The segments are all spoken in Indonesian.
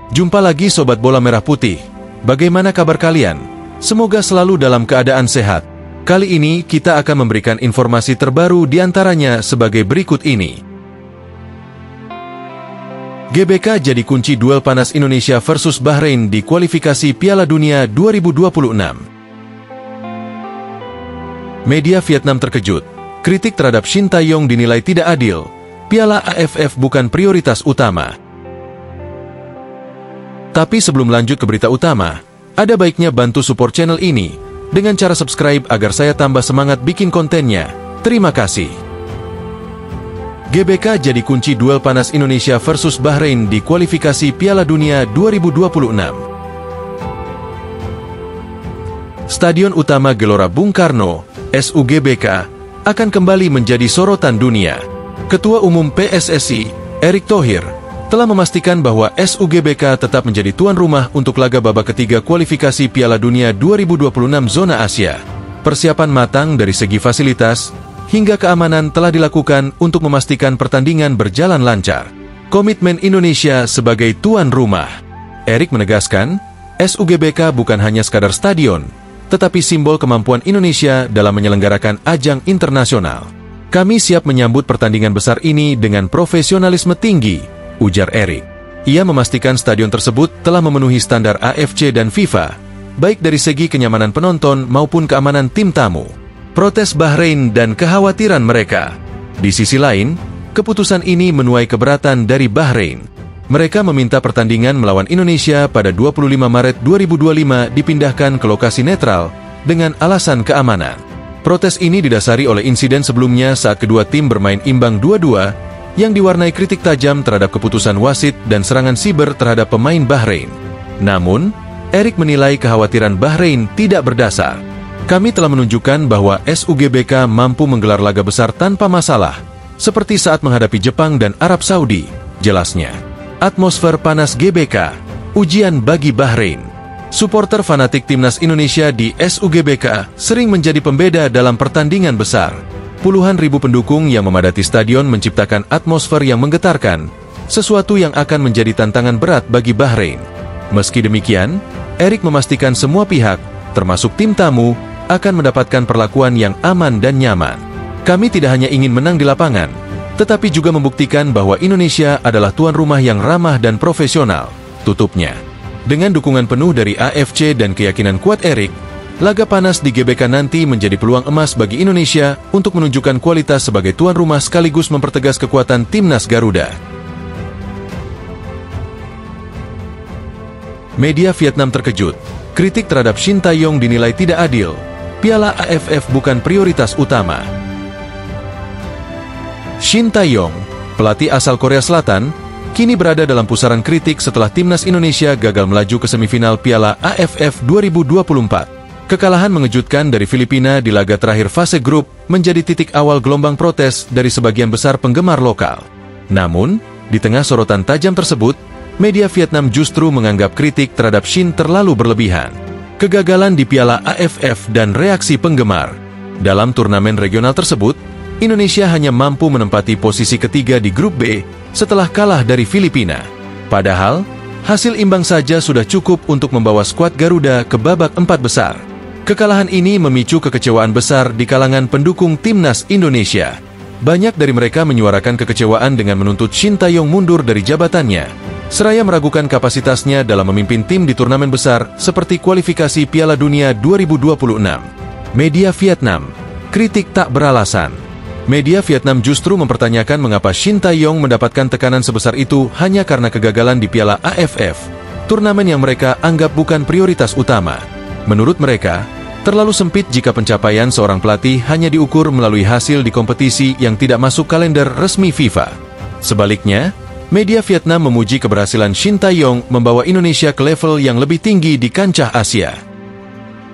Jumpa lagi Sobat Bola Merah Putih. Bagaimana kabar kalian? Semoga selalu dalam keadaan sehat. Kali ini kita akan memberikan informasi terbaru diantaranya sebagai berikut ini. GBK jadi kunci duel panas Indonesia versus Bahrain di kualifikasi Piala Dunia 2026. Media Vietnam terkejut. Kritik terhadap Shin Tae-yong dinilai tidak adil. Piala AFF bukan prioritas utama. Tapi sebelum lanjut ke berita utama, ada baiknya bantu support channel ini dengan cara subscribe agar saya tambah semangat bikin kontennya. Terima kasih. GBK jadi kunci duel panas Indonesia versus Bahrain di kualifikasi Piala Dunia 2026. Stadion utama Gelora Bung Karno, SUGBK, akan kembali menjadi sorotan dunia. Ketua Umum PSSI, Erick Thohir, telah memastikan bahwa SUGBK tetap menjadi tuan rumah untuk laga babak ketiga kualifikasi Piala Dunia 2026 zona Asia. Persiapan matang dari segi fasilitas hingga keamanan telah dilakukan untuk memastikan pertandingan berjalan lancar. Komitmen Indonesia sebagai tuan rumah. Erick menegaskan, SUGBK bukan hanya sekadar stadion, tetapi simbol kemampuan Indonesia dalam menyelenggarakan ajang internasional. Kami siap menyambut pertandingan besar ini dengan profesionalisme tinggi, ujar Erick. Ia memastikan stadion tersebut telah memenuhi standar AFC dan FIFA, baik dari segi kenyamanan penonton maupun keamanan tim tamu. Protes Bahrain dan kekhawatiran mereka. Di sisi lain, keputusan ini menuai keberatan dari Bahrain. Mereka meminta pertandingan melawan Indonesia pada 25 Maret 2025 dipindahkan ke lokasi netral dengan alasan keamanan. Protes ini didasari oleh insiden sebelumnya saat kedua tim bermain imbang 2-2 yang diwarnai kritik tajam terhadap keputusan wasit dan serangan siber terhadap pemain Bahrain. Namun, Erick menilai kekhawatiran Bahrain tidak berdasar. Kami telah menunjukkan bahwa SUGBK mampu menggelar laga besar tanpa masalah, seperti saat menghadapi Jepang dan Arab Saudi, jelasnya. Atmosfer panas GBK, ujian bagi Bahrain. Supporter fanatik timnas Indonesia di SUGBK sering menjadi pembeda dalam pertandingan besar. Puluhan ribu pendukung yang memadati stadion menciptakan atmosfer yang menggetarkan, sesuatu yang akan menjadi tantangan berat bagi Bahrain. Meski demikian, Erick memastikan semua pihak, termasuk tim tamu, akan mendapatkan perlakuan yang aman dan nyaman. Kami tidak hanya ingin menang di lapangan, tetapi juga membuktikan bahwa Indonesia adalah tuan rumah yang ramah dan profesional, tutupnya. Dengan dukungan penuh dari AFC dan keyakinan kuat Erick, laga panas di GBK nanti menjadi peluang emas bagi Indonesia untuk menunjukkan kualitas sebagai tuan rumah sekaligus mempertegas kekuatan timnas Garuda. Media Vietnam terkejut. Kritik terhadap Shin Tae-yong dinilai tidak adil. Piala AFF bukan prioritas utama. Shin Tae-yong, pelatih asal Korea Selatan, kini berada dalam pusaran kritik setelah timnas Indonesia gagal melaju ke semifinal Piala AFF 2024. Kekalahan mengejutkan dari Filipina di laga terakhir fase grup menjadi titik awal gelombang protes dari sebagian besar penggemar lokal. Namun, di tengah sorotan tajam tersebut, media Vietnam justru menganggap kritik terhadap Shin terlalu berlebihan. Kegagalan di Piala AFF dan reaksi penggemar. Dalam turnamen regional tersebut, Indonesia hanya mampu menempati posisi ketiga di grup B setelah kalah dari Filipina. Padahal, hasil imbang saja sudah cukup untuk membawa skuad Garuda ke babak 4 besar. Kekalahan ini memicu kekecewaan besar di kalangan pendukung timnas Indonesia. Banyak dari mereka menyuarakan kekecewaan dengan menuntut Shin Tae-yong mundur dari jabatannya, seraya meragukan kapasitasnya dalam memimpin tim di turnamen besar seperti kualifikasi Piala Dunia 2026. Media Vietnam, kritik tak beralasan. Media Vietnam justru mempertanyakan mengapa Shin Tae-yong mendapatkan tekanan sebesar itu hanya karena kegagalan di Piala AFF, turnamen yang mereka anggap bukan prioritas utama. Menurut mereka, terlalu sempit jika pencapaian seorang pelatih hanya diukur melalui hasil di kompetisi yang tidak masuk kalender resmi FIFA. Sebaliknya, media Vietnam memuji keberhasilan Shin Tae-yong membawa Indonesia ke level yang lebih tinggi di kancah Asia.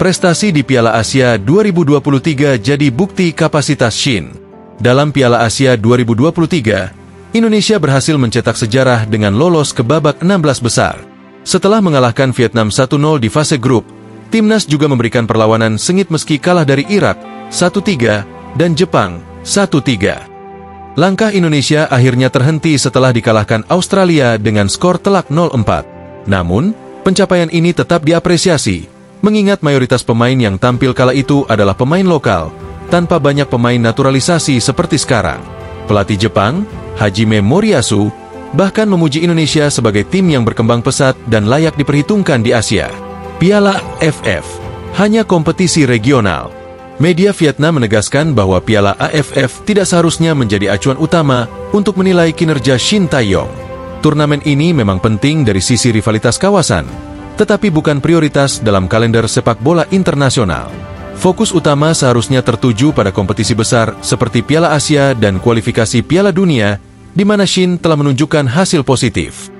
Prestasi di Piala Asia 2023 jadi bukti kapasitas Shin. Dalam Piala Asia 2023, Indonesia berhasil mencetak sejarah dengan lolos ke babak 16 besar. Setelah mengalahkan Vietnam 1-0 di fase grup, timnas juga memberikan perlawanan sengit meski kalah dari Irak 1-3 dan Jepang 1-3. Langkah Indonesia akhirnya terhenti setelah dikalahkan Australia dengan skor telak 0-4. Namun, pencapaian ini tetap diapresiasi, mengingat mayoritas pemain yang tampil kala itu adalah pemain lokal, tanpa banyak pemain naturalisasi seperti sekarang. Pelatih Jepang, Hajime Moriyasu, bahkan memuji Indonesia sebagai tim yang berkembang pesat dan layak diperhitungkan di Asia. Piala AFF hanya kompetisi regional. Media Vietnam menegaskan bahwa Piala AFF tidak seharusnya menjadi acuan utama untuk menilai kinerja Shin Tae-yong. Turnamen ini memang penting dari sisi rivalitas kawasan, tetapi bukan prioritas dalam kalender sepak bola internasional. Fokus utama seharusnya tertuju pada kompetisi besar seperti Piala Asia dan kualifikasi Piala Dunia, di mana Shin telah menunjukkan hasil positif.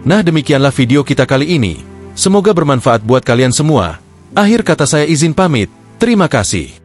Nah, demikianlah video kita kali ini. Semoga bermanfaat buat kalian semua. Akhir kata saya izin pamit. Terima kasih.